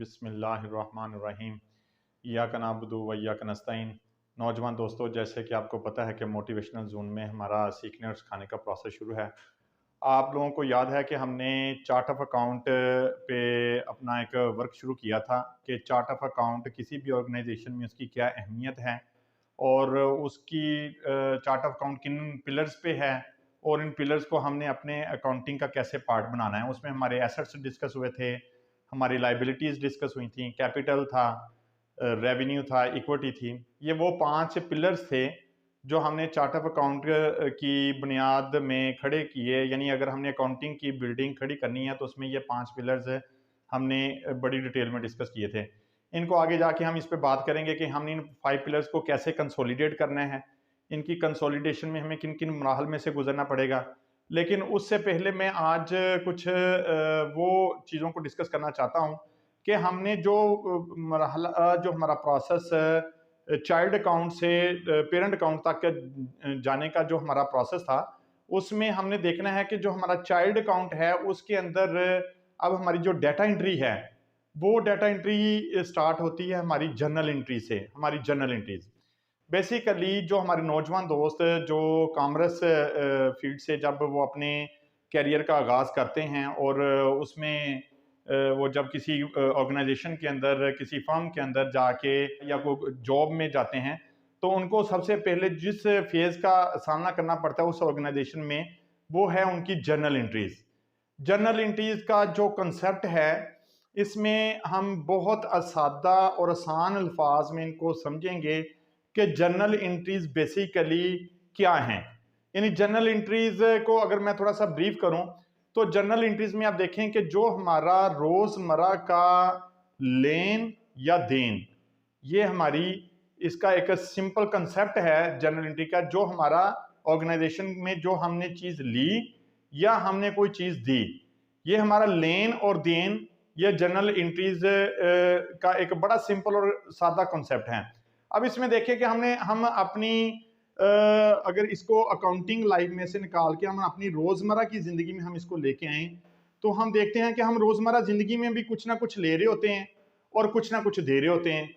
बिस्मिल्लाहिर्रहमानिर्रहीम इय्याका नअबुदु व इय्याका नस्तईन। नौजवान दोस्तों, जैसे कि आपको पता है कि मोटिवेशनल जोन में हमारा सीखने और सिखाने का प्रोसेस शुरू है। आप लोगों को याद है कि हमने चार्ट ऑफ अकाउंट पे अपना एक वर्क शुरू किया था कि चार्ट ऑफ अकाउंट किसी भी ऑर्गेनाइजेशन में उसकी क्या अहमियत है और उसकी चार्ट ऑफ अकाउंट किन पिलर्स पे है और इन पिलर्स को हमने अपने अकाउंटिंग का कैसे पार्ट बनाना है। उसमें हमारे एसेट्स डिस्कस हुए थे, हमारी लाइबिलिटीज़ डिस्कस हुई थी, कैपिटल था, रेवेन्यू था, इक्विटी थी। ये वो 5 पिलर्स थे जो हमने चार्ट ऑफ अकाउंट की बुनियाद में खड़े किए। यानी अगर हमने अकाउंटिंग की बिल्डिंग खड़ी करनी है तो उसमें ये 5 पिलर्स हमने बड़ी डिटेल में डिस्कस किए थे। इनको आगे जाके हम इस पे बात करेंगे कि हमने इन 5 पिलर्स को कैसे कंसोलिडेट करना है, इनकी कंसोलिडेशन में हमें किन किन मराहल में से गुजरना पड़ेगा। लेकिन उससे पहले मैं आज कुछ वो चीज़ों को डिस्कस करना चाहता हूँ कि हमने जो मरहला जो हमारा प्रोसेस चाइल्ड अकाउंट से पेरेंट अकाउंट तक जाने का जो हमारा प्रोसेस था, उसमें हमने देखना है कि जो हमारा चाइल्ड अकाउंट है उसके अंदर अब हमारी जो डाटा एंट्री है वो डाटा एंट्री स्टार्ट होती है हमारी जर्नल एंट्री से। हमारी जर्नल एंट्रीज बेसिकली जो हमारे नौजवान दोस्त जो कॉमर्स फील्ड से जब वो अपने कैरियर का आगाज़ करते हैं और उसमें वो जब किसी ऑर्गेनाइजेशन के अंदर, किसी फर्म के अंदर जाके या कोई जॉब में जाते हैं, तो उनको सबसे पहले जिस फेज़ का सामना करना पड़ता है उस ऑर्गेनाइजेशन में, वो है उनकी जर्नल एंट्रीज़। जर्नल एंट्रीज़ का जो कंसेप्ट है, इसमें हम बहुत सादा और आसान अल्फाज में इनको समझेंगे कि जर्नल एंट्रीज़ बेसिकली क्या हैं। यानी जर्नल एंट्रीज़ को अगर मैं थोड़ा सा ब्रीफ करूं तो जर्नल एंट्रीज में आप देखें कि जो हमारा रोजमर्रा का लेन या देन, ये हमारी इसका एक सिंपल कंसेप्ट है जर्नल एंट्री का। जो हमारा ऑर्गेनाइजेशन में जो हमने चीज ली या हमने कोई चीज दी, ये हमारा लेन और देन, ये जर्नल एंट्रीज का एक बड़ा सिंपल और सादा कंसेप्ट है। अब इसमें देखें कि हम अपनी अगर इसको अकाउंटिंग लाइफ में से निकाल के हम अपनी रोजमर्रा की जिंदगी में हम इसको लेके आए, तो हम देखते हैं कि हम रोजमर्रा जिंदगी में भी कुछ ना कुछ ले रहे होते हैं और कुछ ना कुछ दे रहे होते हैं।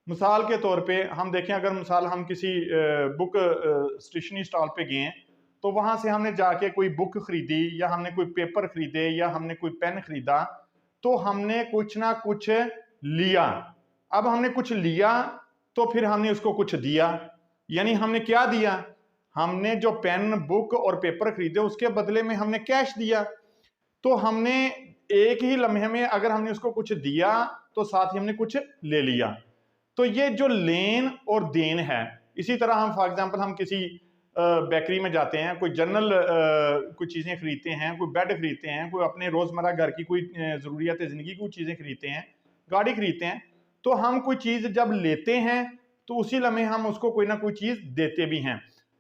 मिसाल के तौर पे हम देखें, अगर मिसाल हम किसी बुक स्टेशनरी स्टॉल पे गए हैं, तो वहां से हमने जाके कोई बुक खरीदी या हमने कोई पेपर खरीदे या हमने कोई पेन खरीदा, तो हमने कुछ ना कुछ लिया। अब हमने कुछ लिया तो फिर हमने उसको कुछ दिया। यानी हमने क्या दिया? हमने जो पेन, बुक और पेपर खरीदे उसके बदले में हमने कैश दिया। तो हमने एक ही लम्हे में अगर हमने उसको कुछ दिया तो साथ ही हमने कुछ ले लिया। तो ये जो लेन और देन है। इसी तरह हम फॉर एग्जांपल हम किसी बेकरी में जाते हैं, कोई जनरल कोई चीज़ें खरीदते हैं, कोई बेड खरीदते हैं, कोई अपने रोज़मर्रा घर की कोई ज़रूरियात ज़िंदगी की कोई चीज़ें खरीदते हैं, गाड़ी खरीदते हैं, तो हम कोई चीज़ जब लेते हैं तो उसी लम्हे हम उसको कोई ना कोई चीज़ देते भी हैं।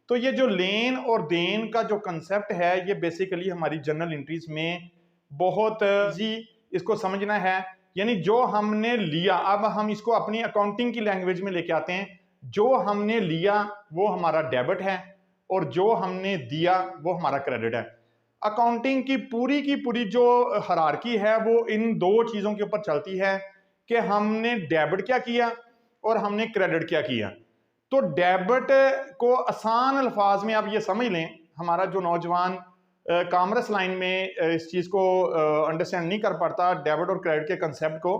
तो ये जो लेन और देन का जो कंसेप्ट है, ये बेसिकली हमारी जर्नल एंट्रीज में बहुत ईजी इसको समझना है। यानी जो हमने लिया, अब हम इसको अपनी अकाउंटिंग की लैंग्वेज में लेके आते हैं। जो हमने लिया वो हमारा डेबिट है और जो हमने दिया वो हमारा क्रेडिट है। अकाउंटिंग की पूरी जो हायरार्की है वो इन दो चीज़ों के ऊपर चलती है कि हमने डेबिट क्या किया और हमने क्रेडिट क्या किया। तो डेबिट को आसान अल्फाज में आप ये समझ लें, हमारा जो नौजवान कॉमर्स लाइन में इस चीज़ को अंडरस्टैंड नहीं कर पाता डेबिट और क्रेडिट के कंसेप्ट को,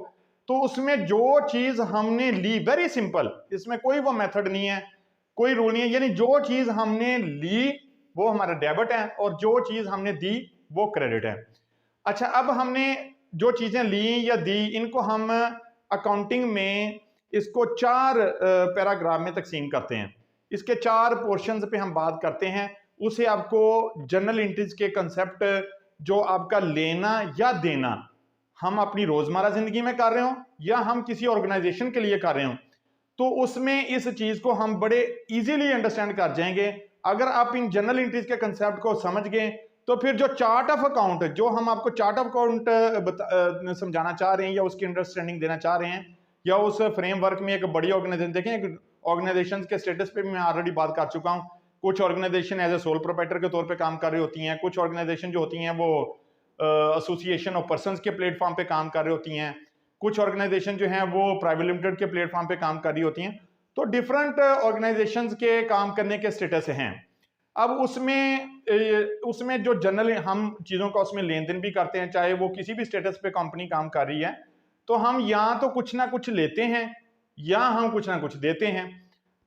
तो उसमें जो चीज़ हमने ली, वेरी सिंपल, इसमें कोई वो मेथड नहीं है, कोई रूल नहीं है। यानी जो चीज़ हमने ली वो हमारा डेबिट है और जो चीज़ हमने दी वो क्रेडिट है। अच्छा, अब हमने जो चीज़ें ली या दी, इनको हम अकाउंटिंग में इसको 4 पैराग्राफ में तकसीम करते हैं। इसके 4 पोर्शंस पे हम बात करते हैं। उसे आपको जर्नल एंट्रीज के कंसेप्ट, जो आपका लेना या देना हम अपनी रोजमर्रा जिंदगी में कर रहे हो या हम किसी ऑर्गेनाइजेशन के लिए कर रहे हो, तो उसमें इस चीज को हम बड़े इजीली अंडरस्टैंड कर जाएंगे। अगर आप इन जर्नल एंट्रीज के कंसेप्ट को समझ गए तो फिर जो चार्ट ऑफ अकाउंट, जो हम आपको चार्ट ऑफ अकाउंट समझाना चाह रहे हैं या उसकी अंडरस्टैंडिंग देना चाह रहे हैं, या उस फ्रेमवर्क में एक बड़ी ऑर्गेनाइजेशन देखें, ऑर्गेनाइजेशन के स्टेटस पे भी मैं ऑलरेडी बात कर चुका हूं। कुछ organization as a sole proprietor के तौर पे काम कर रही होती हैं, कुछ ऑर्गेनाइजेशन जो होती हैं वो एसोसिएशन ऑफ पर्संस के प्लेटफॉर्म पे काम कर रही होती हैं, कुछ ऑर्गेनाइजेशन जो हैं वो प्राइवेट लिमिटेड के प्लेटफॉर्म पे काम कर रही होती हैं। तो डिफरेंट ऑर्गेनाइजेशंस के काम करने के स्टेटस हैं। अब उसमें जो जनरल हम चीज़ों का उसमें लेन देन भी करते हैं, चाहे वो किसी भी स्टेटस पे कंपनी काम कर रही है, तो हम या तो कुछ ना कुछ लेते हैं या हम कुछ ना कुछ देते हैं।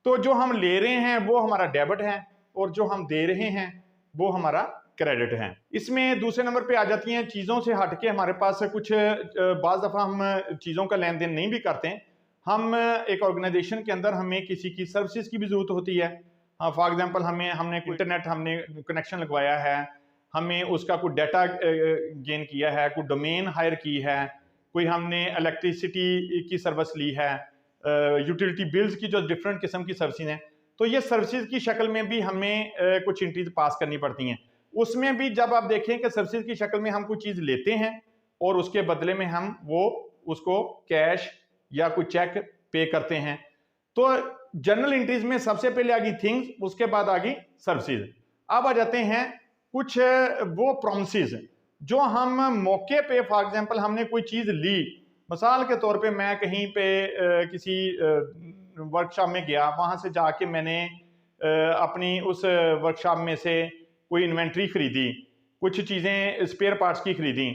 तो जो हम ले रहे हैं वो हमारा डेबिट है और जो हम दे रहे हैं वो हमारा क्रेडिट है। इसमें दूसरे नंबर पे आ जाती हैं चीज़ों से हटके हमारे पास कुछ बाज़ दफ़ा हम चीज़ों का लेन देन नहीं भी करते हैं। हम एक ऑर्गेनाइजेशन के अंदर हमें किसी की सर्विसेज की भी ज़रूरत होती है। फॉर एग्जांपल हमने इंटरनेट हमने कनेक्शन लगवाया है, हमें उसका कोई डाटा गेन किया है, कोई डोमेन हायर की है, कोई हमने इलेक्ट्रिसिटी की सर्विस ली है, यूटिलिटी बिल्स की जो डिफरेंट किस्म की सर्विसेज हैं, तो ये सर्विसेज की शक्ल में भी हमें कुछ एंट्रीज पास करनी पड़ती हैं। उसमें भी जब आप देखें कि सर्विसेज की शक्ल में हम कोई चीज़ लेते हैं और उसके बदले में हम उसको कैश या कोई चेक पे करते हैं, तो जनरल एंट्रीज में सबसे पहले आ गई थिंग्स, उसके बाद आ गई सर्विसेज। अब आ जाते हैं कुछ वो प्रोमिसेस जो हम मौके पे, फॉर एग्जांपल हमने कोई चीज़ ली, मिसाल के तौर पे मैं कहीं पे किसी वर्कशॉप में गया, वहाँ से जाके मैंने अपनी उस वर्कशॉप में से कोई इन्वेंट्री खरीदी, कुछ चीज़ें स्पेयर पार्ट्स की खरीदी,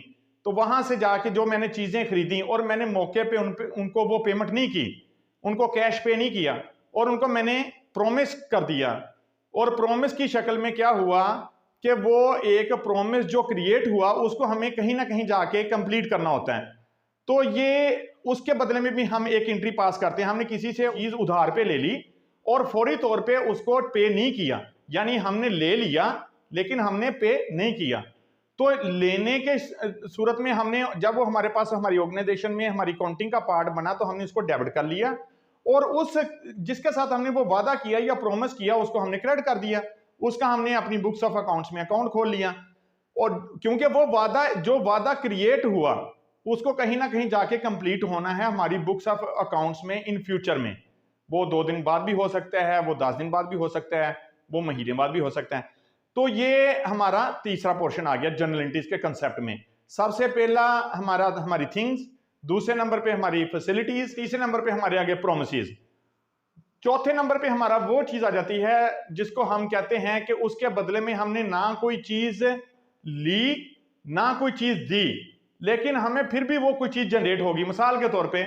तो वहाँ से जाके जो मैंने चीज़ें खरीदी और मैंने मौके पे उनको वो पेमेंट नहीं की, उनको कैश पे नहीं किया और उनको मैंने प्रोमिस कर दिया, और प्रोमिस की शक्ल में क्या हुआ कि वो एक प्रोमिस जो क्रिएट हुआ उसको हमें कहीं ना कहीं जाके कंप्लीट करना होता है। तो ये उसके बदले में भी हम एक एंट्री पास करते हैं। हमने किसी से चीज उधार पे ले ली और फौरी तौर पे उसको पे नहीं किया, यानी हमने ले लिया लेकिन हमने पे नहीं किया। तो लेने के सूरत में हमने, जब वो हमारे पास हमारी ऑर्गेनाइजेशन में हमारी काउंटिंग का पार्ट बना, तो हमने उसको डेबिट कर लिया और उस जिसके साथ हमने वो वादा किया या प्रोमिस किया उसको हमने क्रेडिट कर दिया, उसका हमने अपनी बुक्स ऑफ अकाउंट्स में अकाउंट खोल लिया। और क्योंकि वो वादा क्रिएट हुआ उसको कहीं ना कहीं जाके कंप्लीट होना है हमारी बुक्स ऑफ अकाउंट्स में इन फ्यूचर में। वो 2 दिन बाद भी हो सकता है, वो 10 दिन बाद भी हो सकता है, वो महीने बाद भी हो सकता है। तो ये हमारा तीसरा पोर्शन आ गया जनरल एंट्रीज के कंसेप्ट में। सबसे पहला हमारी थिंग्स, दूसरे नंबर पे हमारी फैसिलिटीज, तीसरे नंबर पे हमारे आगे प्रोमिसेस, चौथे नंबर पे हमारा वो चीज आ जाती है जिसको हम कहते हैं कि उसके बदले में हमने ना कोई चीज ली ना कोई चीज दी, लेकिन हमें फिर भी वो कोई चीज जनरेट होगी। मिसाल के तौर पे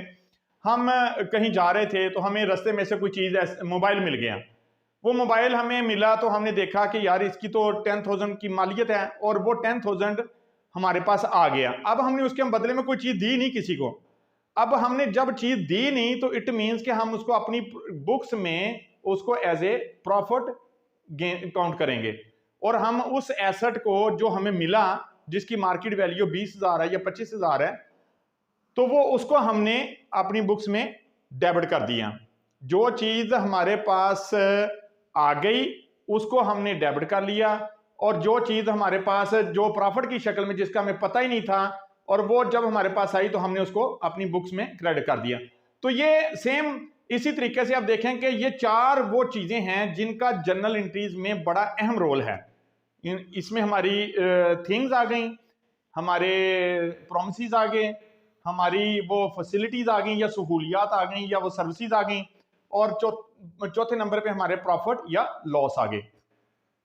हम कहीं जा रहे थे तो हमें रास्ते में से कोई चीज, मोबाइल मिल गया, वो मोबाइल हमें मिला तो हमने देखा कि यार इसकी तो 10,000 की मालियत है और वो 10,000 हमारे पास आ गया। अब हमने उसके बदले में कोई चीज दी नहीं किसी को। अब हमने जब चीज दी नहीं तो इट मींस कि हम उसको अपनी बुक्स में उसको एज ए प्रॉफिट काउंट करेंगे और हम उस एसेट को जो हमें मिला जिसकी मार्केट वैल्यू 20,000 है या 25,000 है, तो वो उसको हमने अपनी बुक्स में डेबिट कर दिया। जो चीज हमारे पास आ गई उसको हमने डेबिट कर लिया और जो चीज हमारे पास जो प्रॉफिट की शक्ल में जिसका हमें पता ही नहीं था और वो जब हमारे पास आई तो हमने उसको अपनी बुक्स में क्रेडिट कर दिया। तो ये सेम इसी तरीके से आप देखें कि ये 4 वो चीजें हैं जिनका जर्नल एंट्रीज में बड़ा अहम रोल है। इसमें हमारी थिंग्स आ गई, हमारे प्रोमिसेस आ गए, हमारी वो फैसिलिटीज आ गई या सहूलियात आ गई या वो सर्विसेज आ गई, और चौथे नंबर पे हमारे प्रॉफिट या लॉस आ गए।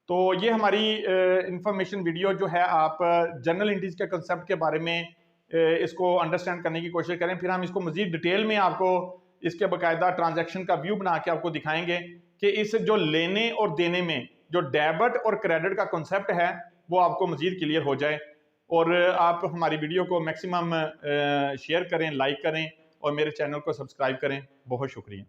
तो ये हमारी इंफॉर्मेशन वीडियो जो है, आप जर्नल एंट्रीज के कंसेप्ट के बारे में इसको अंडरस्टैंड करने की कोशिश करें। फिर हम इसको मजीद डिटेल में आपको इसके बाकायदा ट्रांजैक्शन का व्यू बना के आपको दिखाएंगे कि इस जो लेने और देने में जो डेबिट और क्रेडिट का कंसेप्ट है वो आपको मजीद क्लियर हो जाए। और आप हमारी वीडियो को मैक्सिमम शेयर करें, लाइक करें और मेरे चैनल को सब्सक्राइब करें। बहुत शुक्रिया।